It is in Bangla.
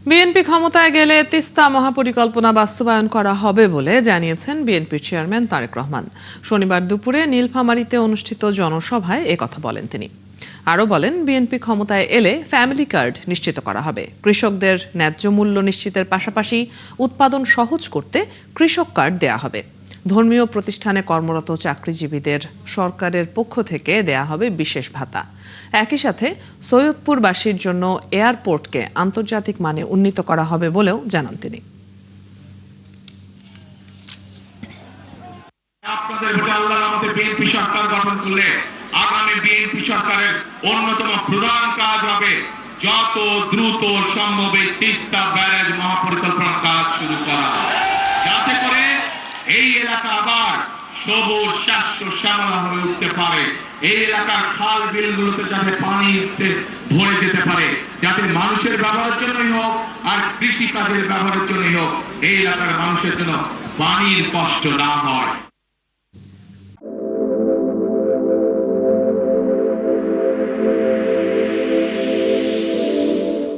বিএনপি ক্ষমতায় গেলে তিস্তা মহাপরিকল্পনা বাস্তবায়ন করা হবে বলে জানিয়েছেন বিএনপির চেয়ারম্যান তারেক রহমান। শনিবার দুপুরে নীলফামারীতে অনুষ্ঠিত জনসভায় একথা বলেন তিনি। আরও বলেন, বিএনপি ক্ষমতায় এলে ফ্যামিলি কার্ড নিশ্চিত করা হবে। কৃষকদের ন্যায্য মূল্য নিশ্চিতের পাশাপাশি উৎপাদন সহজ করতে কৃষক কার্ড দেয়া হবে। ধর্মীয় প্রতিষ্ঠানে কর্মরত চাকরিজীবীদের সরকারের পক্ষ থেকে দেয়া হবে বিশেষ ভাতা। একই সাথে সৈয়দপুরবাসীর জন্য এয়ারপোর্টকে আন্তর্জাতিক মানে উন্নীত করা হবে বলেও জানান তিনি। আপনাদের ভোটে আল্লাহর রহমতে বিএনপি সরকার গঠন করলে আগামী বিএনপি সরকারের অন্যতম প্রধান কাজ হবে যত দ্রুত সম্ভব এই তিস্তা ব্যারেজ মহাপরিকল্পনার কাজ শুরু করা, যাতে করে এই এলাকা আবার সবুজ শস্য শ্যামলা হয়ে উঠতে পারে। এই এলাকার খাল বিলগুলোতে যাতে পানি ভরে যেতে পারে, যাতে মানুষের ব্যবহারের জন্যই হোক আর কৃষি কাজের ব্যবহারের জন্যই হোক এই এলাকার মানুষের জন্য পানির কষ্ট না হয়।